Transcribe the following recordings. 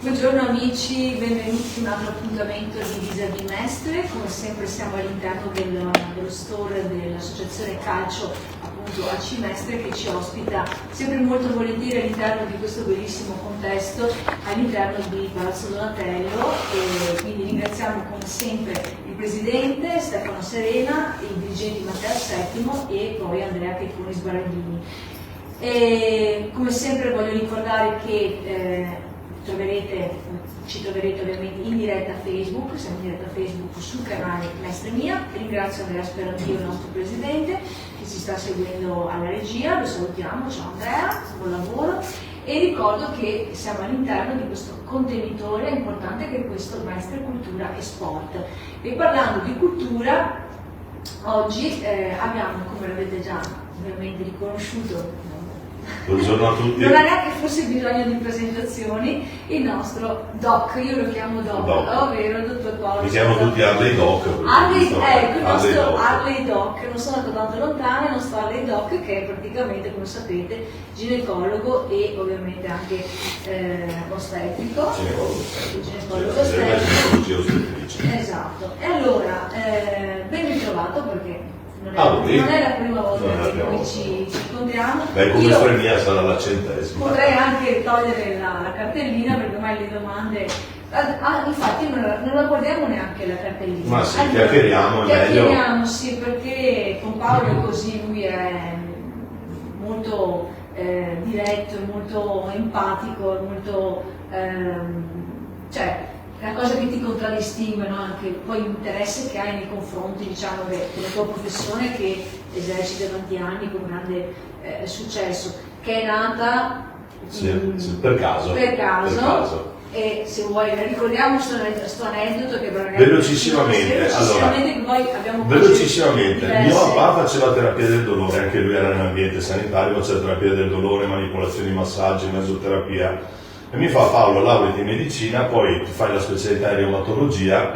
Buongiorno amici, benvenuti in un altro appuntamento di Vis-à-vis Mestre. Come sempre siamo all'interno dello store dell'Associazione Calcio, appunto AC Mestre, che ci ospita sempre molto volentieri all'interno di questo bellissimo contesto all'interno di Palazzo Donatello, e quindi ringraziamo come sempre il Presidente Stefano Serena, i dirigenti Matteo Settimo e poi Andrea Checconi Sbaraldini. E come sempre voglio ricordare che ci troverete ovviamente in diretta Facebook, siamo in diretta Facebook sul canale Mestre Mia. Ringrazio Andrea Sperandino, il nostro presidente, che ci sta seguendo alla regia, lo salutiamo, ciao Andrea, buon lavoro, e ricordo che siamo all'interno di questo contenitore importante che è questo Mestre Cultura e Sport. E parlando di cultura, oggi abbiamo, come l'avete già ovviamente riconosciuto, buongiorno a tutti. Non ha neanche forse bisogno di presentazioni, il nostro Doc, io lo chiamo Doc, ovvero il dottor Paolo. Mi chiamano tutti Harley Doc. Il nostro Harley Doc, non sono andato tanto lontano, il nostro Harley Doc, che è praticamente, come sapete, ginecologo e ovviamente anche ostetrico. Ginecologo ostetrico. Esatto. E allora, ben ritrovato, perché non è la prima volta che noi ci incontriamo. Beh, come Estremia sarà la 100ª. Potrei anche togliere la cartellina, perché ormai le domande... infatti non la guardiamo neanche la cartellina. Ma sì, chiacchieriamo, chiacchieriamo, sì, perché con Paolo è così, lui è molto diretto, molto empatico, molto... la cosa che ti contraddistingue, no? Anche poi l'interesse che hai nei confronti, diciamo, della tua professione, che eserciti da tanti anni con grande successo, che è nata per caso. E se vuoi ricordiamo questo aneddoto che velocissimamente, mio papà faceva terapia del dolore, anche lui era in ambiente sanitario, faceva terapia del dolore, manipolazioni, massaggi, mesoterapia. E mi fa: Paolo, laureati in medicina, poi ti fai la specialità in reumatologia,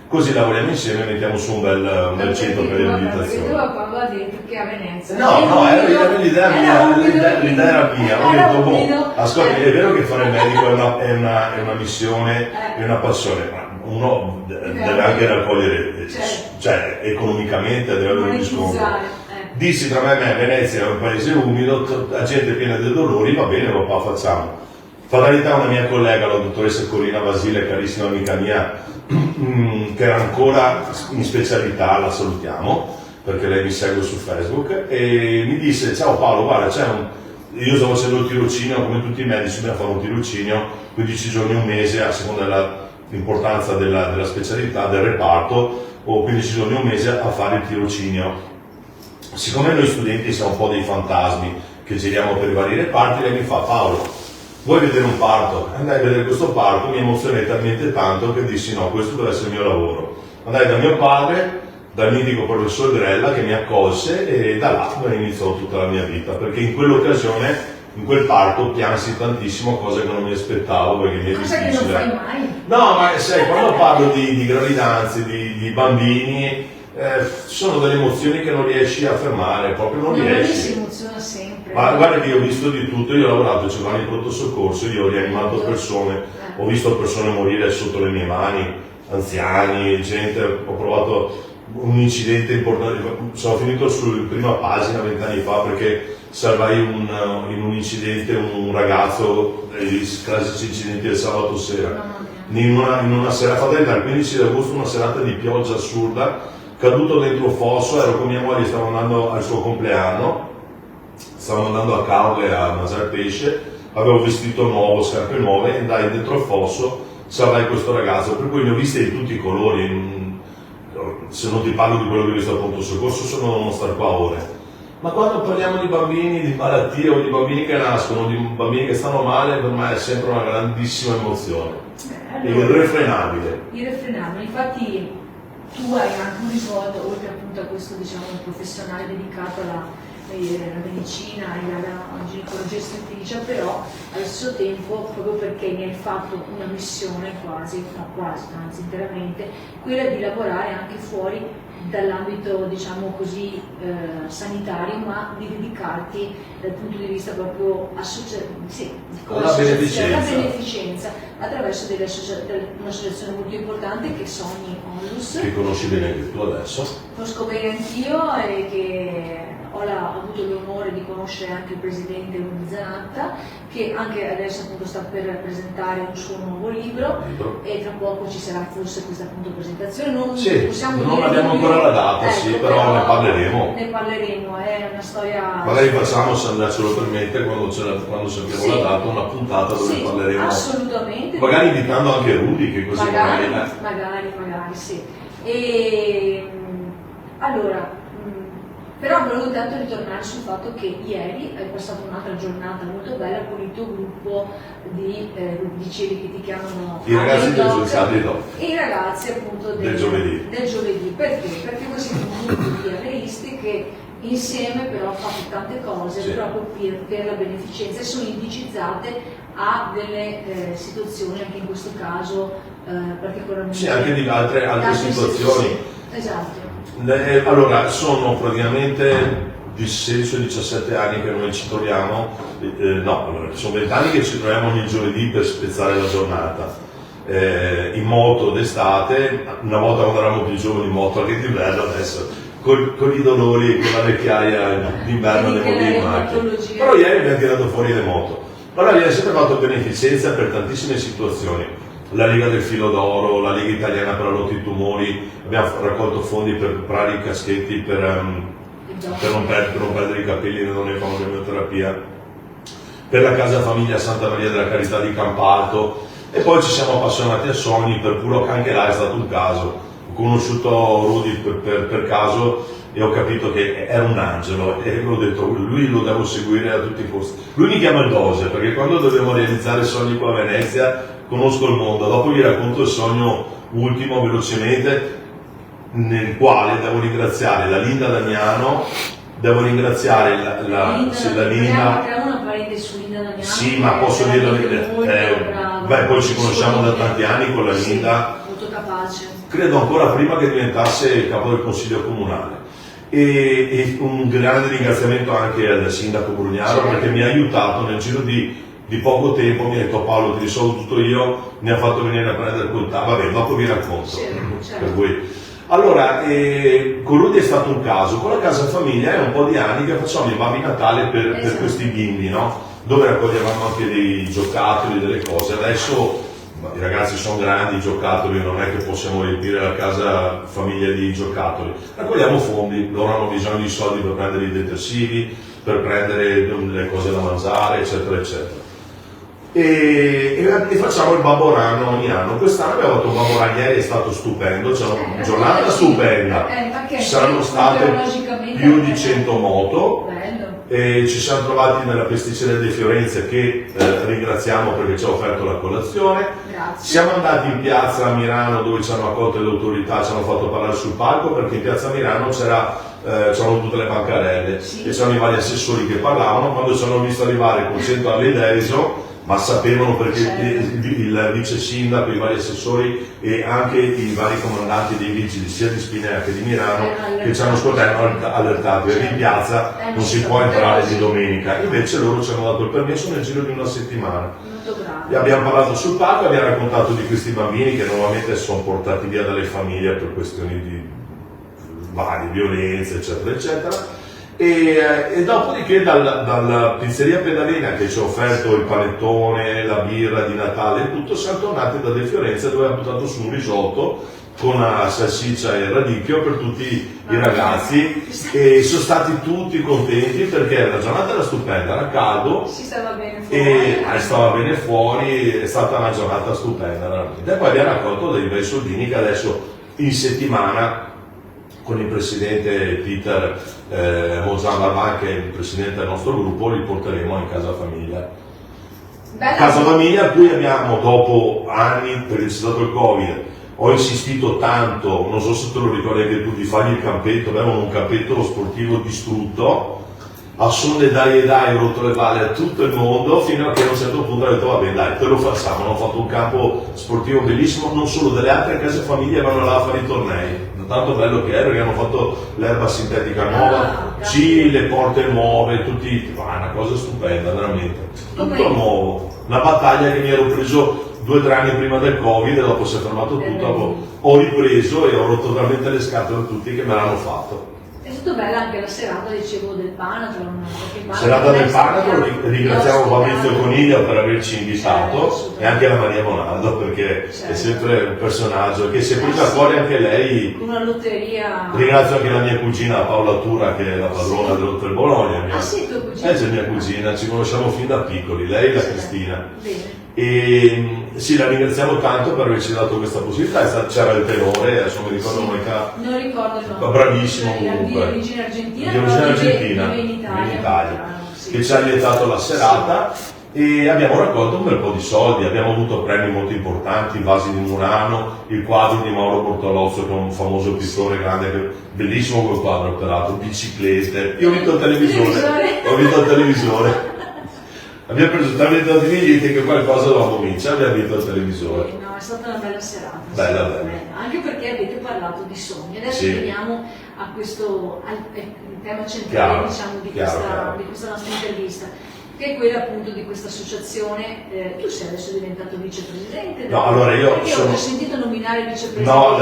così lavoriamo insieme e mettiamo su un bel centro per riabilitazione. Perché tu Paolo ha detto che a Venezia. No, l'idea era mia. Ho detto, ascolta, è vero che fare il medico è una missione, è una passione, ma uno deve anche raccogliere, cioè economicamente deve avere un riscontro. Dissi tra me e me: Venezia è un paese umido, la gente piena di dolori, va bene, lo facciamo. Fatalità, una mia collega, la dottoressa Corina Basile, carissima amica mia, che era ancora in specialità, la salutiamo, perché lei mi segue su Facebook, e mi disse: ciao Paolo, guarda, io stavo facendo il tirocinio, come tutti i medici, dobbiamo fare un tirocinio, 15 giorni, un mese, a seconda dell'importanza della specialità, del reparto, o 15 giorni, un mese a fare il tirocinio. Siccome noi studenti siamo un po' dei fantasmi che giriamo per i vari reparti, lei mi fa: Paolo, vuoi vedere un parto? Andai a vedere questo parto, mi emozionai talmente tanto che dissi: no, questo deve essere il mio lavoro. Andai da mio padre, dal mitico professor Grella, che mi accolse, e da là iniziò tutta la mia vita, perché in quell'occasione, in quel parto, piansi tantissimo, cose che non mi aspettavo, perché mi è difficile. Cosa che non fai mai? No, ma sai, quando parlo di gravidanze, di bambini, ci sono delle emozioni che non riesci a fermare, proprio non riesci. Si emoziona sempre. Ma guarda che io ho visto di tutto, io ho lavorato a Giovanni Pronto Soccorso, io ho rianimato persone, ho visto persone morire sotto le mie mani, anziani, gente, ho provato un incidente importante, sono finito sulla prima pagina 20 anni fa perché salvai in un incidente un ragazzo, i classici incidenti del sabato sera, in una serata del 15 di agosto, una serata di pioggia assurda, caduto dentro un fosso, ero con mia moglie, stavo andando al suo compleanno, stavamo andando a Caorle a mangiare pesce, avevo vestito nuovo, scarpe nuove, andai dentro il fosso, salvai questo ragazzo, per cui ne ho viste di tutti i colori. Se non ti parlo di quello che ho visto al pronto soccorso, sono non stare qua ore. Ma quando parliamo di bambini, di malattie o di bambini che nascono, di bambini che stanno male, per me è sempre una grandissima emozione. Allora, irrefrenabile. Irrefrenabile, infatti tu hai anche un risvolto, oltre appunto a questo, diciamo, professionale dedicato alla la medicina e la ginecologia ostetricia, però allo stesso tempo, proprio perché ne hai fatto una missione anzi interamente, quella di lavorare anche fuori dall'ambito, diciamo così, sanitario, ma di dedicarti dal punto di vista proprio alla beneficenza attraverso un'associazione molto importante che è Sogni Onlus, che conosci bene anche tu adesso. Conosco bene anch'io e che ho avuto l'onore di conoscere anche il presidente Zanatta, che anche adesso appunto sta per presentare un suo nuovo libro e tra poco ci sarà forse questa appunto presentazione. Non abbiamo ancora la data, però ne parleremo. Ne parleremo, è una storia. Magari facciamo, se Andrea ce lo permette, quando sappiamo la data, una puntata dove parleremo. Assolutamente. Magari invitando anche Rudy, che così magari sì. E allora. Però volevo tanto ritornare sul fatto che ieri hai passato un'altra giornata molto bella con il tuo gruppo dicevi che ti chiamano i ragazzi del Giudicato di Doc. E i ragazzi appunto del giovedì. Perché? Perché voi siete un gruppo di arreisti che insieme però fate tante cose proprio per la beneficenza e sono indicizzate a delle situazioni, anche in questo caso particolarmente. Sì, anche di altre situazioni. Esatto. Allora, sono praticamente di 16 o 17 anni che noi ci troviamo, sono 20 anni che ci troviamo ogni giovedì per spezzare la giornata. In moto d'estate, una volta quando eravamo più giovani in moto anche d'inverno, adesso con i dolori, con la vecchiaia d'inverno andiamo lì in macchina. Però ieri abbiamo tirato fuori le moto. Allora abbiamo sempre fatto beneficenza per tantissime situazioni. La Lega del Filo d'Oro, la Lega Italiana per la lotta ai tumori, abbiamo raccolto fondi per comprare i caschetti per non perdere i capelli quando ne fanno l'emioterapia, per la Casa Famiglia Santa Maria della Carità di Campalto, e poi ci siamo appassionati a Sogni, per puro che anche là è stato un caso. Ho conosciuto Rudy per caso e ho capito che era un angelo e ho detto lui lo devo seguire a tutti i costi. Lui mi chiama il Doge perché quando dovevo realizzare Sogni qua a Venezia conosco il mondo. Dopo vi racconto il sogno ultimo velocemente, nel quale devo ringraziare la Linda Damiano, devo ringraziare la Linda. Apriamo una parete su Linda Damiano. Sì, ma posso dirlo poi ci conosciamo da tanti anni con la Linda. Molto capace. Credo ancora prima che diventasse il capo del Consiglio Comunale. E un grande ringraziamento anche al sindaco Brugnaro perché mi ha aiutato nel giro di poco tempo, mi ha detto Paolo ti risolvo tutto io, mi ha fatto venire a prendere il contatto, vabbè dopo vi racconto per voi. Allora, con Rudy è stato un caso, con la Casa Famiglia è un po' di anni che facciamo i babbi Natale per questi bimbi, no? Dove raccoglievamo anche dei giocattoli, delle cose. Adesso i ragazzi sono grandi, i giocattoli non è che possiamo riempire la Casa Famiglia di giocattoli, raccogliamo fondi, loro hanno bisogno di soldi per prendere i detersivi, per prendere le cose da mangiare, eccetera eccetera. E facciamo il Babbo Run ogni anno. Quest'anno abbiamo fatto un Babbo Run, ieri è stato stupendo, c'è una giornata stupenda, ci saranno state più di 100 moto e ci siamo trovati nella Pesticceria di Firenze che ringraziamo perché ci ha offerto la colazione. Grazie. Siamo andati in piazza a Milano dove ci hanno accolto le autorità, ci hanno fatto parlare sul palco perché in piazza Milano c'erano tutte le bancarelle e c'erano i vari assessori che parlavano. Quando ci hanno visto arrivare con 100 Harley Davidson, ma sapevano perché il vice sindaco, i vari assessori e anche i vari comandanti dei vigili sia di Spinea che di Milano che ci hanno ascoltato hanno allertato perché in piazza non si può entrare di domenica, invece loro ci hanno dato il permesso nel giro di una settimana. E abbiamo parlato sul palco, abbiamo raccontato di questi bambini che normalmente sono portati via dalle famiglie per questioni di varie violenze eccetera eccetera. E dopodiché dalla pizzeria Pedalina che ci ha offerto il panettone, la birra di Natale e tutto, siamo tornati da De Fiorenze dove abbiamo buttato su un risotto con la salsiccia e il radicchio per tutti i ragazzi e sono stati tutti contenti perché la giornata era stupenda, era caldo, si stava bene fuori, e stava bene fuori, è stata una giornata stupenda veramente. E poi abbiamo raccolto dei bei soldini che adesso in settimana con il presidente Peter Mozan Barban, che è il presidente del nostro gruppo, li porteremo in Casa Famiglia. Casa Famiglia a cui abbiamo, dopo anni, perché c'è stato il Covid, ho insistito tanto, non so se te lo ricordi anche tu, di fargli il campetto, avevano un campetto sportivo distrutto a sonde dai e dai, ho rotto le balle a tutto il mondo, fino a che a un certo punto ho detto vabbè dai, te lo facciamo. Hanno fatto un campo sportivo bellissimo, non solo delle altre case famiglie vanno là a fare i tornei, tanto bello che è, perché hanno fatto l'erba sintetica nuova, sì, le porte nuove, tutti, una cosa stupenda veramente, tutto nuovo. Una battaglia che mi ero preso 2 o 3 anni prima del Covid, e dopo si è fermato tutto, ho ripreso e ho rotto talmente le scatole a tutti che me l'hanno fatto. È stato bella anche la serata, dicevo, del Panathlon. Serata del Panathlon, ringraziamo Fabrizio Coniglio per averci invitato, e anche la Maria Bonaldo, perché è sempre un personaggio che si è presa fuori anche lei. Una lotteria. Ringrazio anche la mia cugina Paola Tura, che è la padrona dell'Hotel Bologna. Sì, tua cugina? C'è mia cugina, ci conosciamo fin da piccoli, lei e la Cristina. Bene. E sì, la ringraziamo tanto per averci dato questa possibilità. C'era il tenore, adesso mi ricordo non ricordo il nome. Bravissimo comunque. Di origine argentina, vive in Italia. Che ci ha lietato la serata, e abbiamo raccolto un bel po' di soldi, abbiamo avuto premi molto importanti, i vasi di Murano, il quadro di Mauro Bortolozzo, che è un famoso pittore grande, bellissimo quel quadro peraltro, biciclette. Io ho vinto il televisore. Abbiamo preso talmente tanti biglietti che qualcosa dovevamo vincere, abbiamo vinto il televisore. No, è stata una bella serata. Bella. Anche perché avete parlato di sogni. Adesso veniamo a questo, al tema centrale, diciamo, di questa nostra intervista, che è quella appunto di questa associazione. Tu sei adesso diventato vicepresidente? No, allora io ho sentito nominare vicepresidente. No,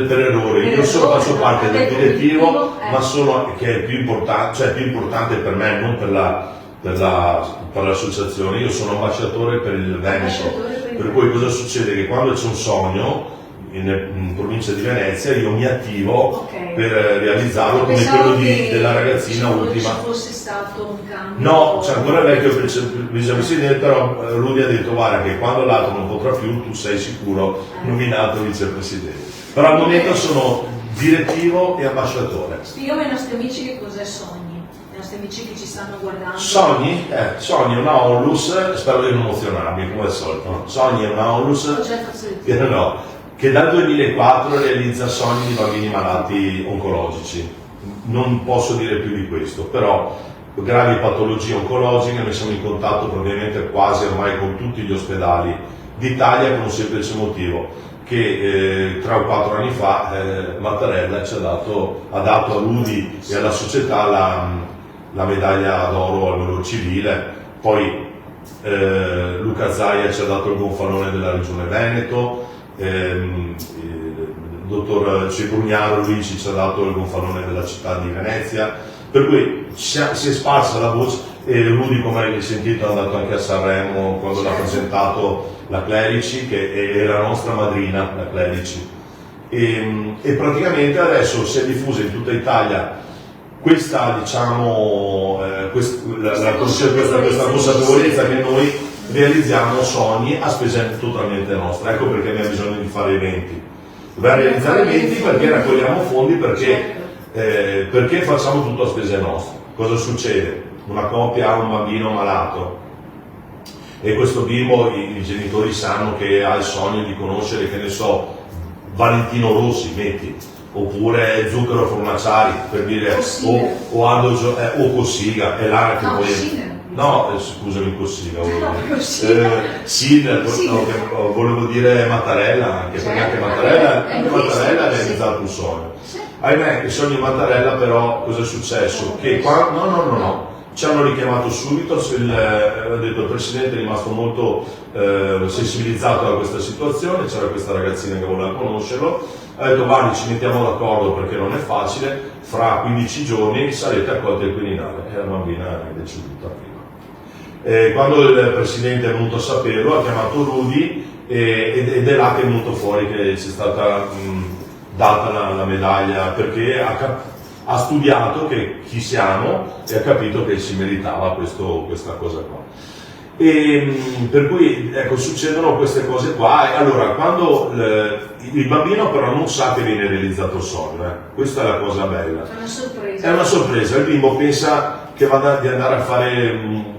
per errore. Io faccio parte del direttivo, ma che è più importante per me, non per l'associazione. Io sono ambasciatore per il Veneto, per cui cosa succede? Che quando c'è un sogno in provincia di Venezia io mi attivo per realizzarlo, come quello della ragazzina ultima. Se fosse stato un cambio. No, c'è ancora il vecchio vicepresidente, però Rudy ha detto guarda che quando l'altro non potrà più tu sei sicuro nominato vicepresidente. Però al momento sono direttivo e ambasciatore. Spieghiamo ai nostri amici che cos'è Sogni. I nostri amici che ci stanno guardando. Sogni è una onlus, spero di non emozionarmi come al solito. Sogni è una onlus che dal 2004 realizza sogni di bambini malati oncologici. Non posso dire più di questo, però gravi patologie oncologiche, noi siamo in contatto probabilmente quasi ormai con tutti gli ospedali d'Italia, per un semplice motivo, che 3 o 4 anni fa Mattarella ha dato a Rudy e alla società la medaglia d'oro al valor civile, poi Luca Zaia ci ha dato il gonfalone della Regione Veneto, il dottor Cebrugnaro Luigi ci ha dato il gonfalone della città di Venezia, per cui si è sparsa la voce, e Rudy, come avete sentito, è andato anche a Sanremo quando l'ha presentato la Clerici, che è la nostra madrina, la Clerici, e praticamente adesso si è diffusa in tutta Italia questa, diciamo, questa consapevolezza che noi realizziamo sogni a spese totalmente nostre. Ecco perché abbiamo bisogno di fare eventi. Dobbiamo realizzare eventi perché raccogliamo fondi, perché facciamo tutto a spese nostre. Cosa succede? Una coppia ha un bambino malato e questo bimbo, i genitori sanno che ha il sogno di conoscere, che ne so, Valentino Rossi, metti, oppure Zucchero Fornaciari, per dire, o Aldo o Cossiga, è là che poi... No, scusami, Cossiga, volevo dire Mattarella, anche perché anche Mattarella ha realizzato un sogno. Ahimè, il sogno di Mattarella però cosa è successo? Che qua, no, ci hanno richiamato subito, il Presidente è rimasto molto sensibilizzato da questa situazione, c'era questa ragazzina che voleva conoscerlo, ha detto guardi, ci mettiamo d'accordo perché non è facile, fra 15 giorni sarete accolti al Quirinale, e la bambina è deceduta prima. Quando il Presidente è venuto a saperlo ha chiamato Rudy ed è là che è venuto fuori che ci è stata data la medaglia, perché ha studiato chi siamo e ha capito che si meritava questa cosa qua. E per cui ecco, succedono queste cose qua. E allora quando il bambino però non sa che viene realizzato il sogno, questa è la cosa bella. È una sorpresa, il bimbo pensa che vada di andare a fare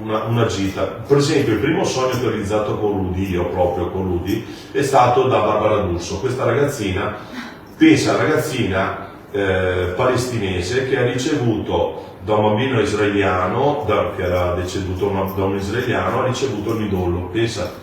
una gita. Per esempio il primo sogno che ho realizzato con Rudy, io proprio con Rudy, è stato da Barbara D'Urso. Questa ragazzina, pensa, ragazzina palestinese che ha ricevuto da un bambino israeliano, che era deceduto da un israeliano, ha ricevuto il midollo. Pensa,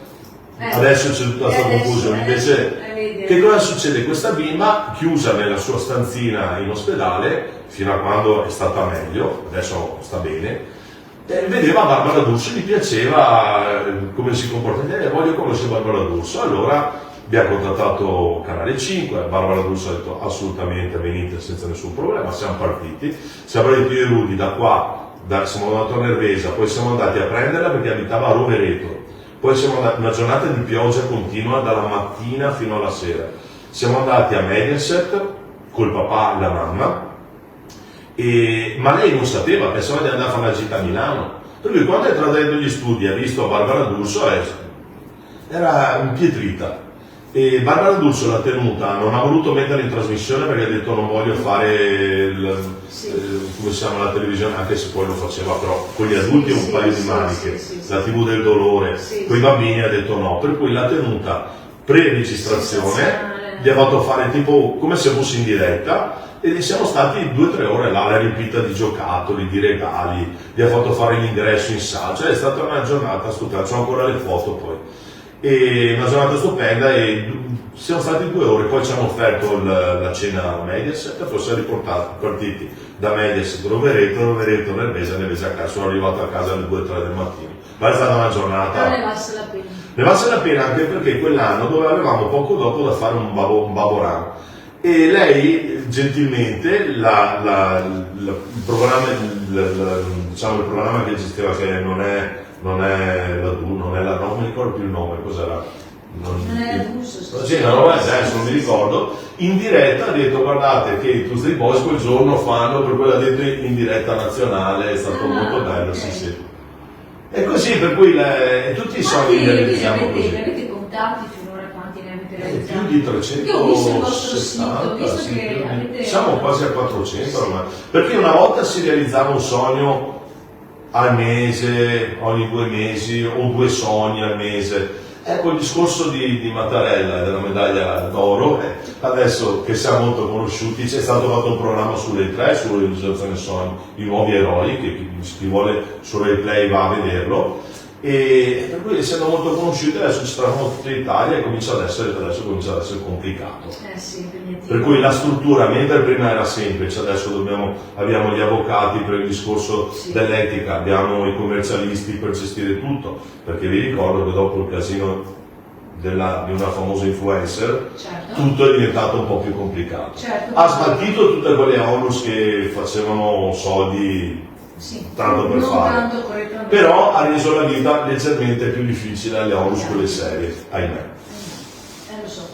adesso c'è tutta questa confusione. Invece, che cosa succede? Questa bimba, chiusa nella sua stanzina in ospedale, fino a quando è stata meglio, adesso sta bene, vedeva Barbara D'Urso, gli piaceva come si comporta, voglio conoscere Barbara D'Urso. Allora abbiamo contattato Canale 5, Barbara D'Urso ha detto assolutamente venite senza nessun problema, siamo partiti io e Rudy da qua, siamo andati a Nervesa, poi siamo andati a prenderla perché abitava a Rovereto, poi siamo andati, una giornata di pioggia continua dalla mattina fino alla sera, siamo andati a Mediaset col papà e la mamma, ma lei non sapeva, pensava di andare a fare una gita a Milano, per cui quando è entrata dentro gli studi ha visto Barbara D'Urso era impietrita. E Barbara D'Urso l'ha tenuta, non ha voluto mettere in trasmissione perché ha detto non voglio fare come si chiama la televisione, anche se poi lo faceva però con gli adulti un paio di maniche, la TV del dolore, con i bambini ha detto no, per cui l'ha tenuta pre-registrazione, gli ha fatto fare tipo come se fosse in diretta e siamo stati 2-3 ore là, l'ha riempita di giocattoli, di regali, gli ha fatto fare l'ingresso in sala, cioè è stata una giornata stupenda, c'ho ancora le foto poi. E una giornata stupenda e siamo stati 2 ore, poi ci hanno offerto la cena a Mediaset, poi siamo partiti da Mediaset Rovereto, Nervesa a casa, sono arrivato a casa alle 2-3 del mattino, ma è stata una giornata. Però ne valse la pena. Ne valse la pena anche perché quell'anno dove avevamo poco dopo da fare un baborano e lei gentilmente il programma che esisteva, che non mi ricordo più il nome, cos'era? Non era D'Urso. Sì, adesso non mi ricordo. In diretta ha detto guardate che i Tuesday Boys quel giorno fanno, per quello ha detto in diretta nazionale, è stato molto bello, okay. Sì. E così per cui tutti i sogni li realizziamo così. Avete contati finora quanti ne avete realizzati? Più di 360, io ho visto il vostro sito, ho visto che avete... Siamo quasi a 400 ormai, perché una volta si realizzava un sogno al mese, ogni 2 mesi, o 2 sogni al mese. Ecco il discorso di Mattarella della medaglia d'oro, adesso che siamo molto conosciuti, c'è stato fatto un programma su Rai 3, sulla realizzazione sogni, i nuovi eroi, che chi vuole su Rai Play va a vederlo, e per cui essendo molto conosciuti adesso ci saranno tutta l'Italia e comincia ad essere complicato. Sì, per cui la struttura, mentre prima era semplice, adesso abbiamo gli avvocati per il discorso dell'etica, abbiamo i commercialisti per gestire tutto, perché vi ricordo che dopo il casino di una famosa influencer, tutto è diventato un po' più complicato. Ha smaltito tutte quelle onlus che facevano soldi tanto per fare, però ha reso la vita leggermente più difficile alle onlus quelle serie, ahimè. Lo so,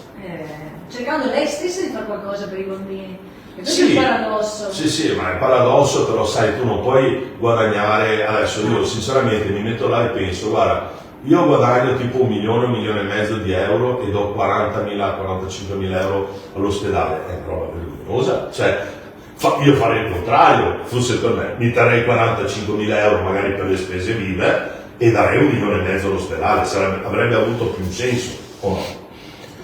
cercando lei stessa di fare qualcosa per i bambini. E questo sì, è il paradosso. Sì, ma è il paradosso, però sai, tu non puoi guadagnare, adesso io sinceramente mi metto là e penso, guarda, io guadagno tipo 1 milione, 1,5 milioni di euro e do 40.000-45.000 euro all'ospedale, è una roba vergognosa, cioè io farei il contrario, fosse per me, mi terrei 45.000 euro magari per le spese vive e darei 1,5 milioni all'ospedale, avrebbe avuto più un senso, o no?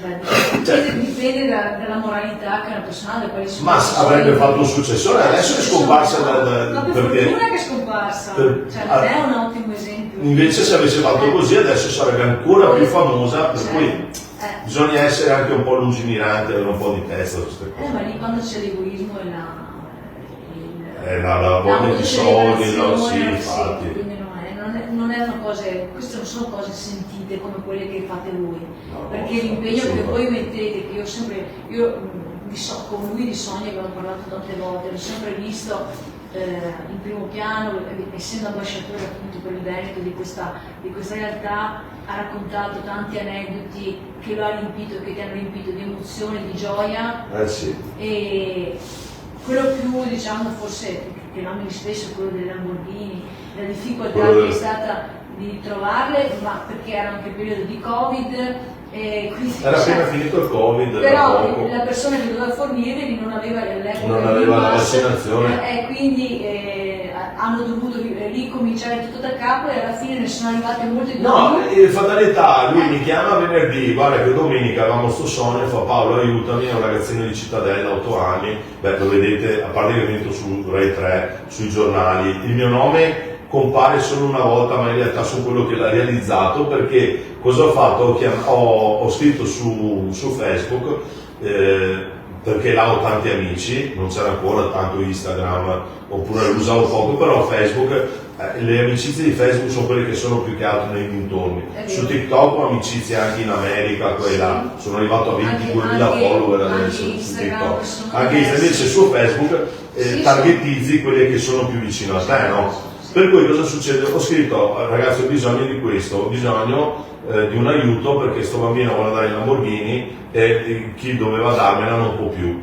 Dipende dalla moralità che una persona ha. Ma avrebbe fatto un successore, adesso è scomparsa per fortuna che è scomparsa, non è un ottimo esempio. Invece se avesse fatto così adesso sarebbe ancora più famosa, per cui bisogna essere anche un po' lungimiranti, avere un po' di testa su queste cose. Ma lì quando c'è l'egoismo e la voglia di soldi, sì, infatti. Non erano cose, queste non sono cose sentite come quelle che fate voi, perché l'impegno che voi mettete, che con lui di sogni abbiamo parlato tante volte, l'ho sempre visto in primo piano, essendo ambasciatore appunto per il Veneto di questa realtà, ha raccontato tanti aneddoti che lo ha riempito, che ti hanno riempito di emozione, di gioia. E quello più, diciamo, forse che nomini spesso è quello dei Lamborghini, la difficoltà che è stata di trovarle, ma perché era anche il periodo di Covid, era appena finito il Covid, però la persona che doveva fornirli non aveva la vaccinazione, quindi hanno dovuto ricominciare tutto da capo e alla fine ne sono arrivate molte di No, fatalità, lui mi chiama venerdì, guarda che domenica avevamo sto sogno, fa Paolo aiutami, è un ragazzino di Cittadella, 8 anni, beh lo vedete, a parte che è venuto su Rai 3, sui giornali, il mio nome compare solo una volta, ma in realtà sono quello che l'ha realizzato, perché cosa ho fatto? Ho scritto su Facebook, perché là ho tanti amici, non c'era ancora tanto Instagram, oppure lo usavo poco, però Facebook, le amicizie di Facebook sono quelle che sono più che altro nei dintorni. Su TikTok ho amicizie anche in America, quella, sono arrivato a 22.000 follower adesso su TikTok. Anche invece su Facebook targetizzi quelle che sono più vicino a te, no? Per cui cosa succede? Ho scritto, ragazzi ho bisogno di questo, ho bisogno di un aiuto perché sto bambino vuole andare in Lamborghini e chi doveva darmela non può più.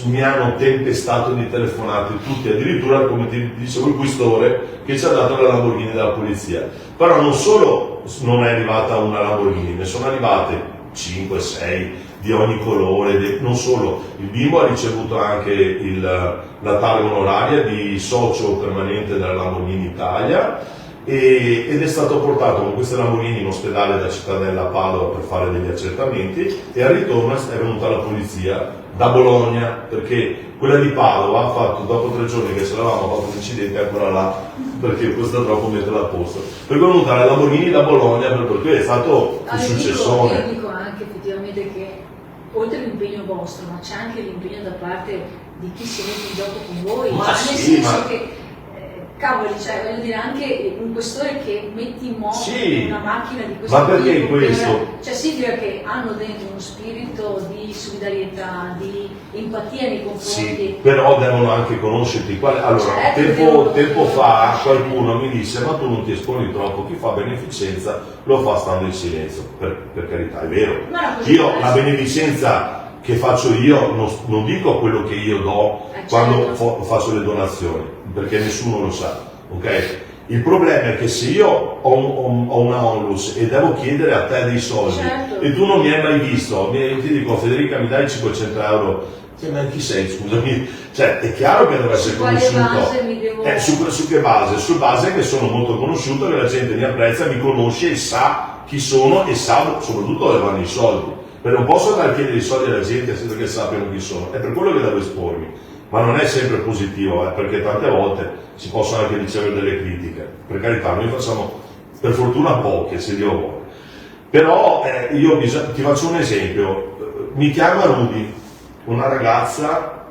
Mi hanno tempestato di telefonate tutti, addirittura come ti dicevo il questore che ci ha dato la Lamborghini della polizia. Però non solo non è arrivata una Lamborghini, ne sono arrivate 5, 6 di ogni colore, non solo, il bimbo ha ricevuto anche la tale onoraria di socio permanente della Lamborghini Italia ed è stato portato con queste Lamborghini in ospedale da Cittadella a Padova per fare degli accertamenti e al ritorno è venuta la polizia da Bologna perché quella di Padova ha fatto dopo 3 giorni che ce l'avevamo fatto un incidente ancora là perché costa troppo metterla a posto, per cui è venuta la Lamborghini da Bologna per cui è stato un successone. Io dico anche effettivamente che oltre all'impegno vostro, ma c'è anche l'impegno da parte di chi si mette in gioco con voi, ma nel sì, senso che cavoli, cioè voglio dire anche un questore che metti in moto una macchina di questo tipo, ma perché questo? Cioè significa che hanno dentro uno spirito di solidarietà, di empatia nei confronti. Sì, però devono anche conoscerti. Allora, tempo fa qualcuno mi disse: ma tu non ti esponi troppo, chi fa beneficenza lo fa stando in silenzio. Per carità, è vero. Io la beneficenza che faccio io non dico quello che io do quando faccio le donazioni, perché nessuno lo sa, ok? Il problema è che se io ho una onlus e devo chiedere a te dei soldi e tu non mi hai mai visto, ti dico Federica mi dai 500 euro, ma chi sei scusami? Cioè è chiaro che deve essere conosciuto. Su che base? Su base che sono molto conosciuto, che la gente mi apprezza, mi conosce e sa chi sono e sa soprattutto dove vanno i soldi. Perché non posso andare a chiedere i soldi alla gente senza che sappiano chi sono, è per quello che devo espormi. Ma non è sempre positivo, perché tante volte si possono anche ricevere delle critiche. Per carità, noi facciamo per fortuna poche, se Dio vuole. Però ti faccio un esempio. Mi chiama Rudy, una ragazza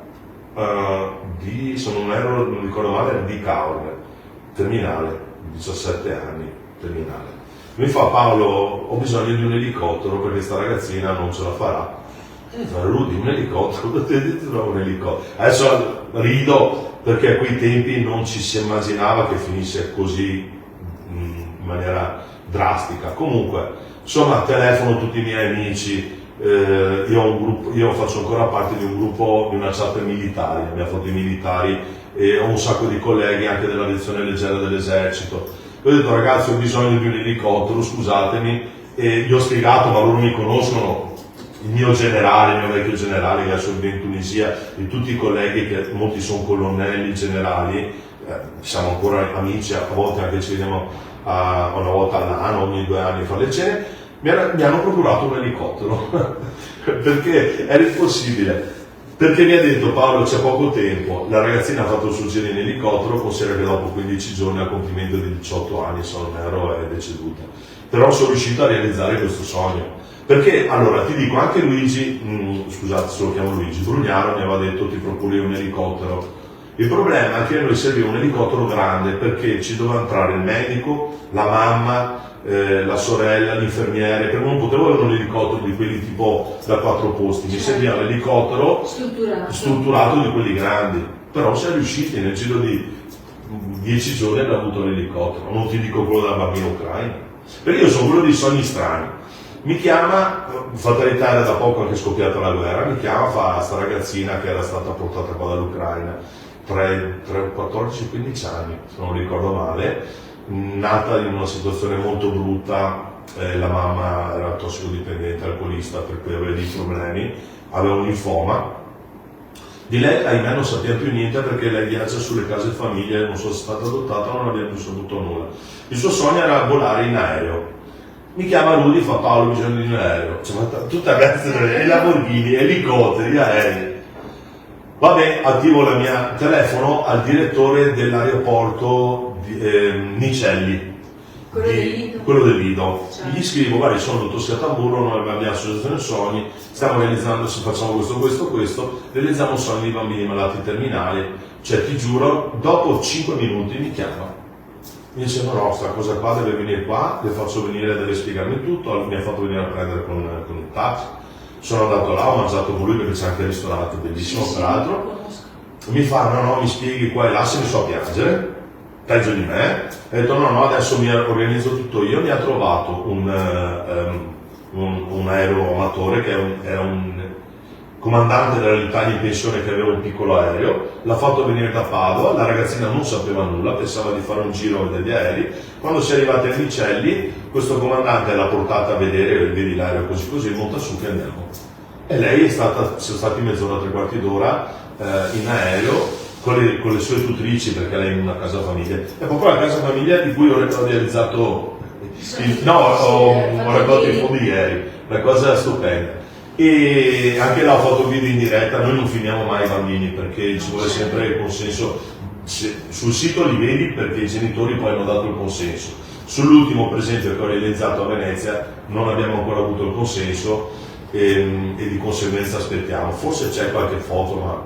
se non ricordo male, di Caorle, terminale, 17 anni, terminale. Mi fa Paolo, ho bisogno di un elicottero perché sta ragazzina non ce la farà. Rudy, un elicottero, dove ti trovo un elicottero? Adesso rido perché a quei tempi non ci si immaginava che finisse così in maniera drastica. Comunque, insomma, telefono tutti i miei amici, io faccio ancora parte di un gruppo, di una chat militari, abbiamo fatto i militari e ho un sacco di colleghi anche dell'aviazione leggera dell'esercito. Io ho detto ragazzi ho bisogno di un elicottero, scusatemi, e gli ho spiegato, ma loro mi conoscono. Il mio generale, il mio vecchio generale che adesso vive in Tunisia, e tutti i colleghi che molti sono colonnelli, generali, siamo ancora amici, a volte anche ci vediamo una volta all'anno, ogni 2 anni a fare le cene, mi hanno procurato un elicottero, perché era impossibile, perché mi ha detto Paolo c'è poco tempo, la ragazzina ha fatto il suo giro in elicottero, considera che dopo 15 giorni al compimento di 18 anni, se non erro, è deceduta, però sono riuscito a realizzare questo sogno. Perché allora ti dico anche Luigi, scusate se lo chiamo Luigi, Brugnaro mi aveva detto ti procuri un elicottero. Il problema è che a noi serviva un elicottero grande perché ci doveva entrare il medico, la mamma, la sorella, l'infermiere, perché non potevo avere un elicottero di quelli tipo da 4 posti, mi serviva un elicottero strutturato di quelli grandi, però siamo riusciti nel giro di 10 giorni abbiamo avuto l'elicottero, non ti dico quello della bambina ucraina, perché io sono quello dei sogni strani. Mi chiama, fatalità era da poco anche scoppiata la guerra, mi chiama, fa sta ragazzina che era stata portata qua dall'Ucraina, 14-15 anni, se non ricordo male, nata in una situazione molto brutta, la mamma era tossicodipendente, alcolista, per cui aveva dei problemi, aveva un linfoma, Di lei, ahimè, non sappiamo più niente perché lei viaggia sulle case famiglie, non so se è stata adottata, non abbiamo più saputo nulla. Il suo sogno era volare in aereo. Mi chiama Rudy, fa: Paolo, bisogno di un aereo. Cioè, tutta razza di Lamborghini, elicotteri, aerei. Vabbè, attivo il mio telefono al direttore dell'aeroporto di Nicelli. Quello del Lido. Certo. Gli scrivo: guarda, sono il dottor Scatamburro, noi abbiamo l'associazione sogni, stiamo realizzando, se facciamo questo, realizziamo un sogno di bambini malati terminali. Cioè, ti giuro, dopo 5 minuti mi chiama. Mi dice: no, sta cosa qua deve venire qua, le faccio venire, deve spiegarmi tutto. Mi ha fatto venire a prendere con il taxi. Sono andato là, ho mangiato con lui perché c'è anche il ristorante bellissimo, peraltro. Mi fa: no, mi spieghi qua e là, se mi so piangere. Peggio di me. Ha detto: no, adesso mi organizzo tutto io. Mi ha trovato un aeroamatore che era un comandante dell'Italia in pensione che aveva un piccolo aereo, l'ha fatto venire da Padova, la ragazzina non sapeva nulla, pensava di fare un giro degli aerei. Quando si è arrivati a Nicelli, questo comandante l'ha portata a vedere, vedi l'aereo così, monta su che andiamo. E lei sono stati mezz'ora, 3/4 d'ora in aereo, con le sue tutrici, perché lei è in una casa famiglia. È proprio la casa famiglia di cui ho realizzato ho raccolto i fondi ieri, una cosa stupenda. E anche là ho fatto video in diretta. Noi non finiamo mai i bambini perché ci vuole sempre il consenso. Sul sito li vedi perché i genitori poi hanno dato il consenso. Sull'ultimo, per esempio, che ho realizzato a Venezia, non abbiamo ancora avuto il consenso e di conseguenza aspettiamo. Forse c'è qualche foto, ma...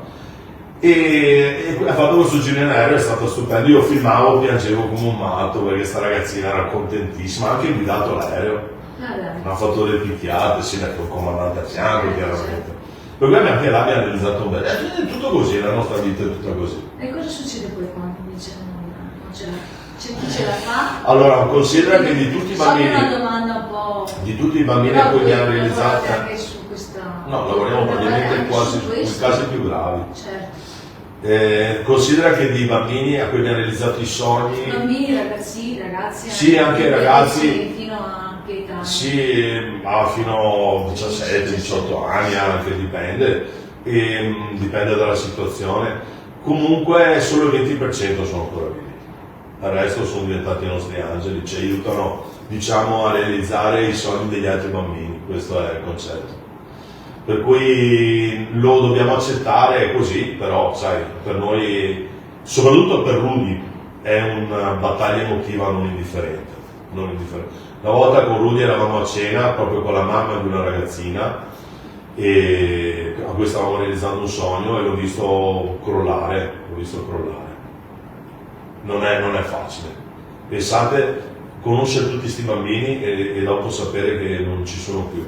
E ha fatto questo giro in aereo, è stato stupendo. Io filmavo, piangevo come un matto perché sta ragazzina era contentissima, anche guidato l'aereo. Mi ha fatto le picchiate, sì, con il comandante a fianco, chiaramente. Per cui anche là abbiamo realizzato un bel... È tutto così, la nostra vita è tutta così. E cosa succede poi quando dice non ce la... C'è chi ce la fa? Allora, considera che di tutti i bambini... So che è una domanda un po'... Di tutti i bambini a cui abbiamo realizzato... anche su questa... No, lavoriamo ovviamente quasi sui casi più gravi. Certo. Considera che di bambini a cui abbiamo realizzato i sogni... Bambini, ragazzi... Sì, anche ragazzi... Fino a... Sì, fino a 17-18 anni anche, dipende, e dipende dalla situazione. Comunque solo il 20% sono ancora vivi, il resto sono diventati i nostri angeli, ci aiutano, diciamo, a realizzare i sogni degli altri bambini, questo è il concetto. Per cui lo dobbiamo accettare così, però sai, per noi, soprattutto per Rudy, è una battaglia emotiva non indifferente. Una volta con Rudy eravamo a cena proprio con la mamma di una ragazzina e a cui stavamo realizzando un sogno e l'ho visto crollare. Non è facile. Pensate, conoscere tutti questi bambini e dopo sapere che non ci sono più.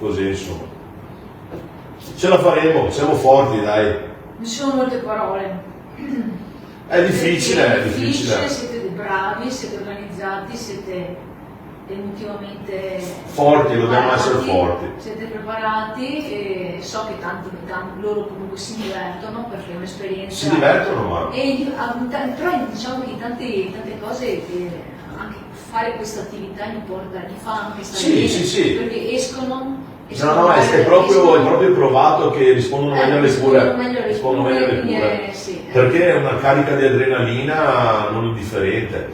Così, insomma. Ce la faremo, siamo forti, dai. Non ci sono molte parole. È difficile. Siete bravi, siete organizzati, siete emotivamente forti, dobbiamo essere forti. Siete preparati e so che tanti loro comunque si divertono perché è un'esperienza. Si divertono, ma. Però diciamo che tante cose anche fare questa attività gli fa anche stare bene. Sì. Perché escono. No, è proprio provato che rispondono meglio alle cure. Sì. Perché è una carica di adrenalina non indifferente.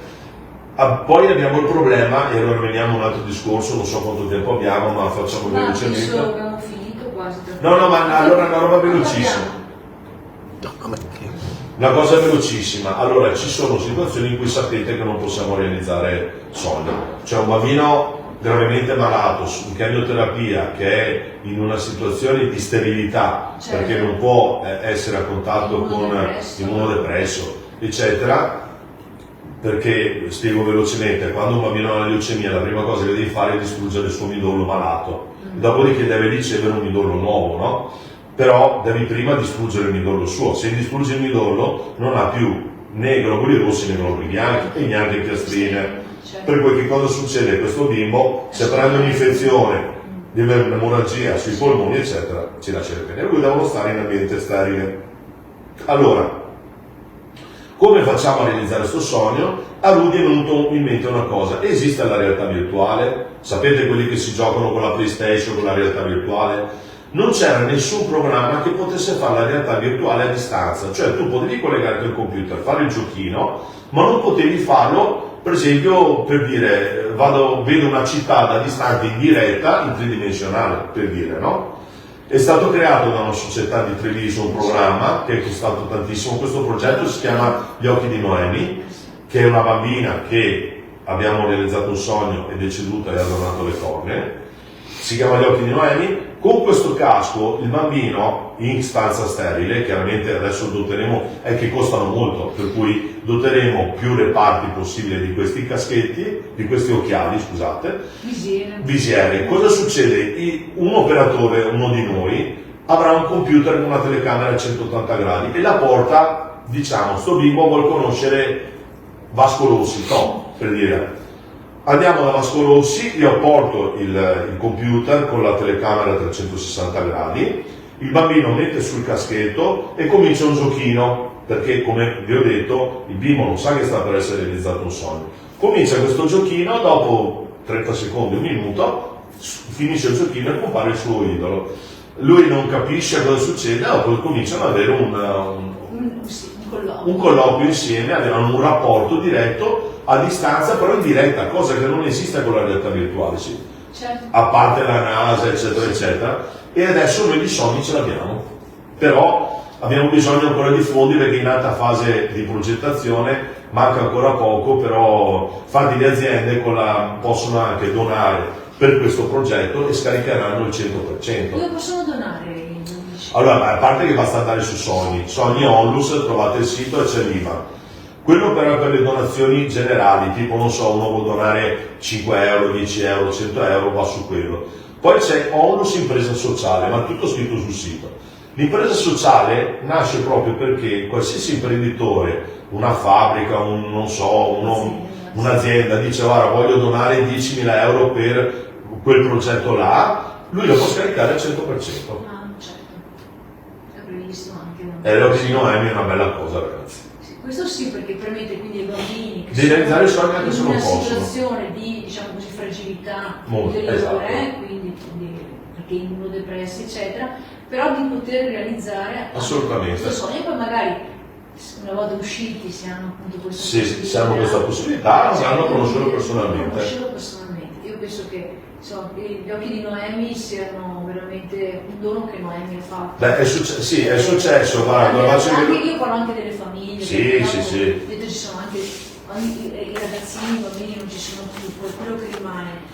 Poi abbiamo il problema, e allora veniamo a un altro discorso, non so quanto tempo abbiamo, ma facciamo velocemente. Abbiamo finito quasi. No, ma allora una roba velocissima. Una cosa velocissima. Allora, ci sono situazioni in cui sapete che non possiamo realizzare sogni. Cioè un bambino gravemente malato, in chemioterapia, che è in una situazione di sterilità, certo, perché non può essere a contatto con immunodepresso, eccetera, perché, spiego velocemente, quando un bambino ha la leucemia la prima cosa che devi fare è distruggere il suo midollo malato, dopodiché deve ricevere un midollo nuovo, no? Però devi prima distruggere il midollo suo. Se distruggi il midollo non ha più né globuli rossi né globuli bianchi e neanche piastrine. Per cui che cosa succede? Questo bimbo, se prende un'infezione di emorragia sui polmoni, eccetera, ci lascia le pene. Lui devono stare in ambiente sterile. Allora, come facciamo a realizzare questo sogno? A Rudy è venuto in mente una cosa: esiste la realtà virtuale? Sapete quelli che si giocano con la PlayStation, con la realtà virtuale? non c'era nessun programma che potesse fare la realtà virtuale a distanza, cioè tu potevi collegarti al computer, fare il giochino, ma non potevi farlo, per esempio, per dire, vedo una città da distante in diretta, in tridimensionale, per dire, no? È stato creato da una società di Treviso un programma che è costato tantissimo. Questo progetto si chiama Gli occhi di Noemi, che è una bambina che abbiamo realizzato un sogno, è deceduta e ha donato le cornee. Si chiama Gli occhi di Noemi. Con questo casco il bambino in stanza sterile, chiaramente adesso doteremo, è che costano molto, per cui doteremo più reparti possibili di questi caschetti, di questi occhiali, scusate, visiere. Cosa succede? Un operatore, uno di noi, avrà un computer con una telecamera a 180 gradi e la porta, diciamo, sto bimbo vuol conoscere Vasco Rossi, no, per dire. Andiamo da Vasco Rossi, io porto il computer con la telecamera a 360 gradi, il bambino mette sul caschetto e comincia un giochino, perché come vi ho detto il bimbo non sa che sta per essere realizzato un sogno. Comincia questo giochino, dopo 30 secondi, un minuto, finisce il giochino e compare il suo idolo. Lui non capisce cosa succede, dopo cominciano ad avere un colloquio insieme, avevano un rapporto diretto a distanza, però in diretta, cosa che non esiste con la realtà virtuale, sì. Certo. A parte la NASA, eccetera, eccetera. E adesso noi di sogni ce l'abbiamo, però abbiamo bisogno ancora di fondi perché in alta fase di progettazione manca ancora poco, però infatti le aziende possono anche donare per questo progetto e scaricheranno il 100%. Dove possono donare? Allora, a parte che basta andare su Sogni Onlus, trovate il sito e c'è l'IVA. Quello però per le donazioni generali, tipo non so, uno vuole donare 5 euro, 10 euro, 100 euro, va su quello. Poi c'è Onlus Impresa Sociale, ma tutto scritto sul sito. L'impresa sociale nasce proprio perché qualsiasi imprenditore, una fabbrica, un'azienda dice guarda voglio donare 10.000 euro per quel progetto là, lui lo può scaricare al 100%. Certo, è previsto anche. E l'occhio di Noemi è una bella cosa, ragazzi. Questo sì, perché permette quindi ai bambini che di realizzare i sogni anche se non possono. In una situazione di, diciamo così, fragilità interiore, esatto. Quindi perché immunodepressi, eccetera, però di poter realizzare assolutamente questo sogno e poi magari una volta usciti si hanno appunto questa possibilità. Si hanno questa possibilità, andranno a conoscerlo personalmente. Io penso che insomma, gli occhi di Noemi siano veramente un dono che Noemi ha fatto. Beh, è successo, guarda, io parlo anche delle famiglie. Sì. Dentro ci sono anche i ragazzini, i bambini non ci sono più, quello che rimane.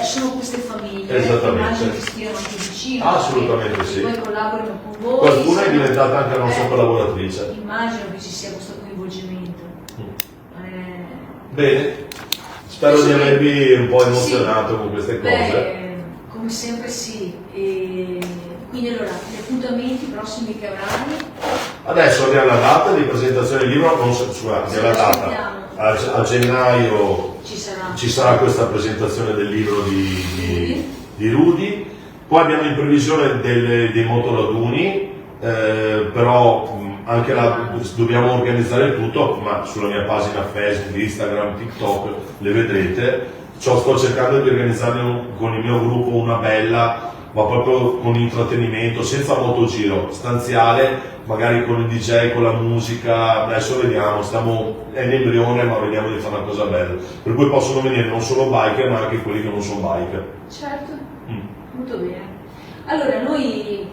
Sono queste famiglie che immagino che stiano anche vicino. Assolutamente sì. Poi collaborano con voi. Qualcuna è diventata anche la nostra collaboratrice. Immagino che ci sia questo coinvolgimento. Bene. Spero di avervi un po' emozionato con queste cose. Come sempre sì. Quindi allora, gli appuntamenti prossimi che avranno? Adesso abbiamo la data di presentazione del libro, abbiamo la data. A gennaio ci sarà questa presentazione del libro di Rudy. Poi abbiamo in previsione dei motoraduni, però anche dobbiamo organizzare tutto, ma sulla mia pagina Facebook, Instagram, TikTok le vedrete. Sto cercando di organizzarne con il mio gruppo una bella, ma proprio con intrattenimento, senza motogiro, stanziale, magari con il DJ, con la musica. Adesso vediamo, è in embrione, ma vediamo di fare una cosa bella. Per cui possono venire non solo biker, ma anche quelli che non sono biker. Certo, molto bene. Allora noi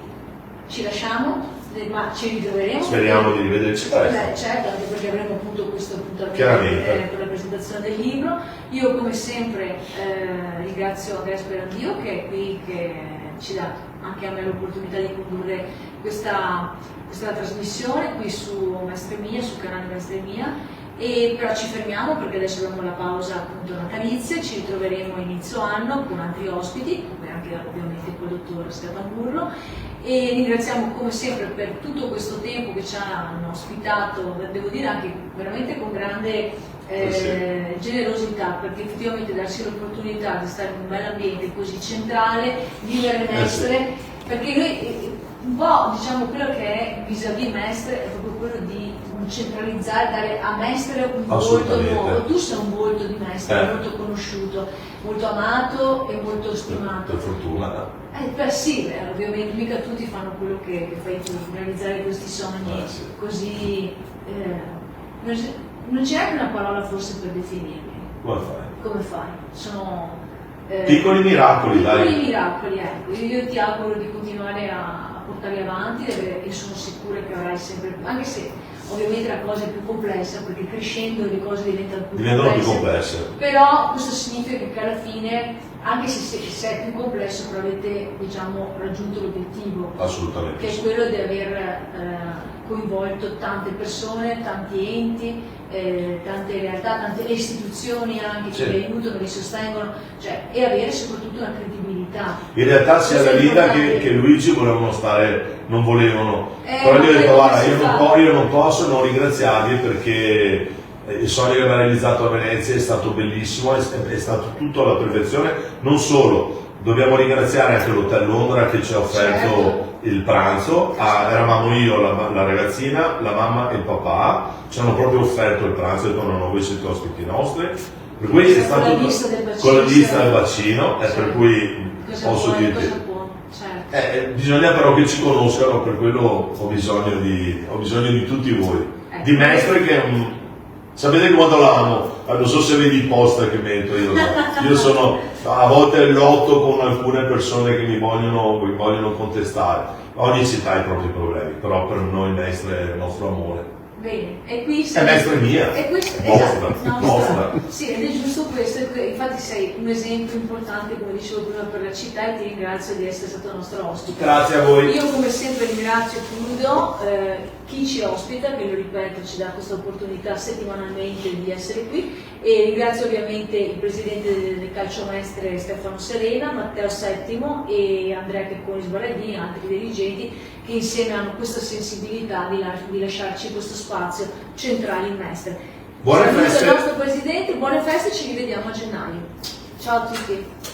ci lasciamo. Ma ci ritroveremo. Speriamo di rivederci presto. Certo, anche perché avremo appunto questo appuntamento per la presentazione del libro. Io come sempre ringrazio Gaspero Dio che è qui, che ci dà anche a me l'opportunità di condurre questa trasmissione qui su Mestre Mia, sul canale Mestre Mia. E però ci fermiamo perché adesso abbiamo la pausa appunto natalizia, ci ritroveremo a inizio anno con altri ospiti, come anche ovviamente col dottor Scatamburlo, e ringraziamo come sempre per tutto questo tempo che ci hanno ospitato, devo dire anche veramente con grande generosità, perché effettivamente darsi l'opportunità di stare in un bel ambiente così centrale, vivere Mestre, perché noi un po' diciamo quello che è vis-à-vis Mestre è proprio quello di un centralizzare, dare a Mestre un volto nuovo. Tu sei un volto di Mestre molto conosciuto, molto amato e molto stimato. Per fortuna. Sì, ovviamente mica tutti fanno quello che fai tu, realizzare questi sogni sì. Così. Non c'è anche una parola forse per definirli. Come fai? Sono piccoli miracoli, piccoli miracoli, ecco. Io ti auguro di continuare a portarli avanti e sono sicura che avrai sempre più, anche se ovviamente la cosa è più complessa, perché crescendo le cose diventano più complesse. Però questo significa che alla fine, anche se è più complesso, però avete, diciamo, raggiunto l'obiettivo. Assolutamente. Che è quello di aver coinvolto tante persone, tanti enti, tante realtà, tante istituzioni anche che vi aiutano, vi sostengono, cioè, e avere soprattutto una credibilità. In realtà sia la Lida che Luigi volevano stare, non volevano, però io ho detto guarda, io non posso non ringraziarvi, perché il sogno che abbiamo realizzato a Venezia è stato bellissimo, è stato tutto alla perfezione. Non solo, dobbiamo ringraziare anche l'Hotel Londra che ci ha offerto il pranzo. Eravamo io, la ragazzina, la mamma e il papà, ci hanno proprio offerto il pranzo, e no, voi siete ospiti nostri, per cui è stato con la lista del bacino, per cui posso dirti. Bisogna però che ci conoscano, per quello ho bisogno di tutti voi, di Mestre, che è un... Sapete quanto l'amo? Non so se vedi i poster che metto io sono a volte lotto con alcune persone che mi vogliono contestare. Ogni città ha i propri problemi, però per noi Mestre è il nostro amore. Bene, e qui è Mestre mia, è vostra. Sì, ed è giusto questo, infatti sei un esempio importante, come dicevo prima, per la città, e ti ringrazio di essere stato nostro ospite. Grazie a voi. Io come sempre ringrazio e chiudo chi ci ospita, che lo ripeto ci dà questa opportunità settimanalmente di essere qui, e ringrazio ovviamente il presidente del Calcio Mestre Stefano Serena, Matteo Settimo e Andrea Checconi Sbaragini, altri dirigenti che insieme hanno questa sensibilità di lasciarci questo spazio centrale in Mestre. Buone feste! Saluto il nostro presidente, buone feste, ci rivediamo a gennaio. Ciao a tutti!